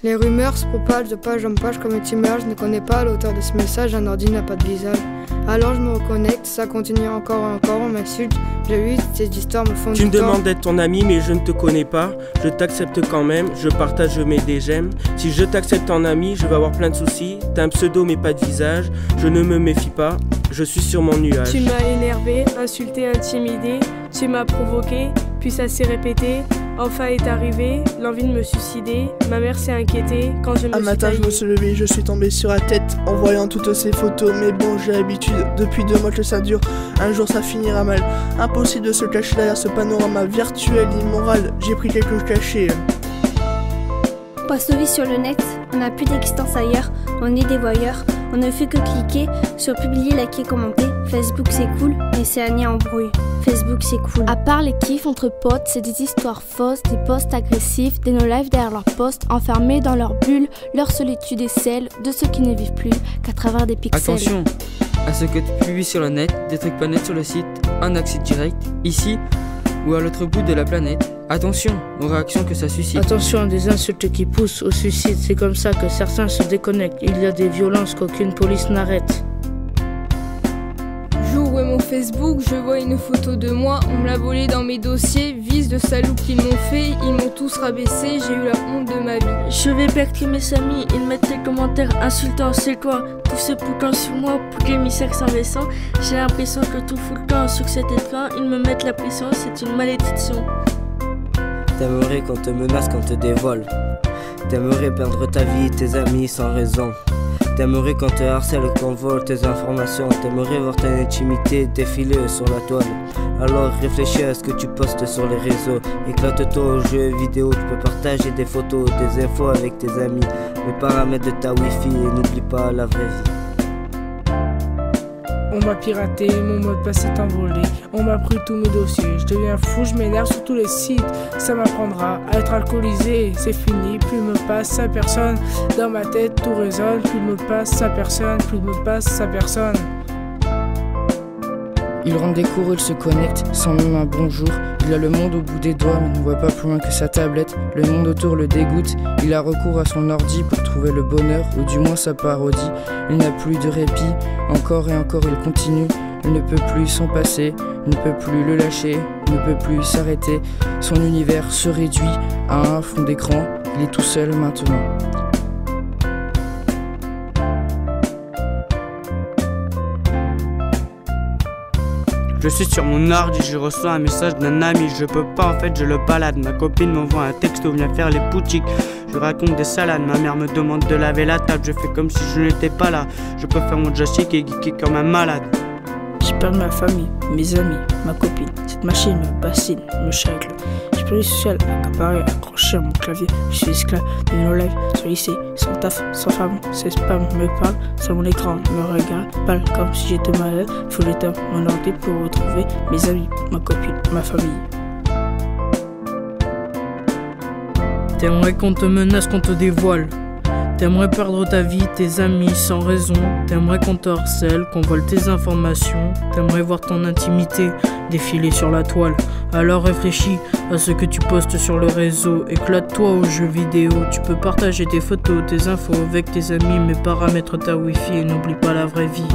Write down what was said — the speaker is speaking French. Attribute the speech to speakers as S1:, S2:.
S1: Les rumeurs se propagent de page en page comme un tumeur. Je ne connais pas l'auteur de ce message, un ordi n'a pas de visage. Alors je me reconnecte, ça continue encore et encore, on m'insulte. J'ai lu, ces histoires me font du
S2: Tu me
S1: tort.
S2: demandes d'être ton ami mais je ne te connais pas. Je t'accepte quand même, je partage, je mets des j'aime. Si je t'accepte en ami, je vais avoir plein de soucis. T'as un pseudo mais pas de visage, je ne me méfie pas, je suis sur mon nuage.
S3: Tu m'as énervé, insulté, intimidé, tu m'as provoqué, puis ça s'est répété. Enfin est arrivé l'envie de me suicider. Ma mère s'est inquiétée quand je me
S4: Un
S3: suis
S4: matin je me suis levé, je suis tombé sur la tête en voyant toutes ces photos. Mais bon, j'ai l'habitude, depuis 2 mois que ça dure. Un jour ça finira mal. Impossible de se cacher derrière ce panorama virtuel immoral. J'ai pris quelques cachets.
S5: On passe nos vies sur le net, on n'a plus d'existence ailleurs, on est des voyeurs, on ne fait que cliquer sur publier, liker, commenter. Facebook c'est cool, mais c'est un nid en brouille. Facebook c'est cool.
S6: À part les kiffs entre potes, c'est des histoires fausses, des posts agressifs, des no-life derrière leurs posts, enfermés dans leur bulle. Leur solitude est celle de ceux qui ne vivent plus qu'à travers des pixels.
S7: Attention à ce que tu publies sur le net, des trucs pas nets sur le site, un accès direct, ici ou à l'autre bout de la planète. Attention aux réactions que ça suscite.
S8: Attention à des insultes qui poussent au suicide, c'est comme ça que certains se déconnectent. Il y a des violences qu'aucune police n'arrête.
S9: J'ouvre mon Facebook, je vois une photo de moi, on me l'a volé dans mes dossiers, vice de salauds qu'ils m'ont fait, ils m'ont tous rabaissé, j'ai eu la honte de ma vie.
S8: Je vais percler mes amis, ils mettent des commentaires insultants, c'est quoi? Tout ce boucan sur moi, pour émissaire sans vaisseau. J'ai l'impression que tout fout le camp sur cet écran, ils me mettent la pression, c'est une malédiction.
S10: T'aimerais qu'on te menace, qu'on te dévoile. T'aimerais perdre ta vie, tes amis sans raison. T'aimerais qu'on te harcèle, qu'on vole tes informations. T'aimerais voir ta intimité défiler sur la toile. Alors réfléchis à ce que tu postes sur les réseaux. Éclate-toi aux jeux vidéo, tu peux partager des photos, des infos avec tes amis. Les paramètres de ta wifi et n'oublie pas la vraie vie.
S8: On m'a piraté, mon mot de passe est envolé. On m'a pris tous mes dossiers. Je deviens fou, je m'énerve sur tous les sites. Ça m'apprendra à être alcoolisé. C'est fini, plus me passe sa personne. Dans ma tête tout résonne. Plus me passe sa personne, plus me passe sa personne.
S7: Il rentre des cours, il se connecte sans même un bonjour. Il a le monde au bout des doigts mais ne voit pas plus loin que sa tablette. Le monde autour le dégoûte, il a recours à son ordi pour trouver le bonheur, ou du moins sa parodie. Il n'a plus de répit, encore et encore il continue. Il ne peut plus s'en passer, il ne peut plus le lâcher, il ne peut plus s'arrêter. Son univers se réduit à un fond d'écran, il est tout seul maintenant.
S11: Je suis sur mon ordi, je reçois un message d'un ami. Je peux pas en fait, je le balade. Ma copine m'envoie un texto, viens faire les boutiques. Je raconte des salades, ma mère me demande de laver la table. Je fais comme si je n'étais pas là. Je peux faire mon joystick et geeker comme un malade.
S8: J'ai perdu ma famille, mes amis, ma copine. Cette machine me bassine, me chacle. J'ai perdu le social, accaparé, accroché à mon clavier. Je suis esclave de nos lives, sur lycée, sans taf, sans femme. Ces spams me parlent, sur mon écran me regarde. Parle comme si j'étais malade. Faut l'éteindre mon ordi pour retrouver mes amis, ma copine, ma famille. T'aimerais qu'on te menace, qu'on te dévoile. T'aimerais perdre ta vie, tes amis sans raison. T'aimerais qu'on te harcèle, qu'on vole tes informations. T'aimerais voir ton intimité défiler sur la toile. Alors réfléchis à ce que tu postes sur le réseau. Éclate-toi aux jeux vidéo. Tu peux partager tes photos, tes infos avec tes amis, mais paramètre ta wifi et n'oublie pas la vraie vie.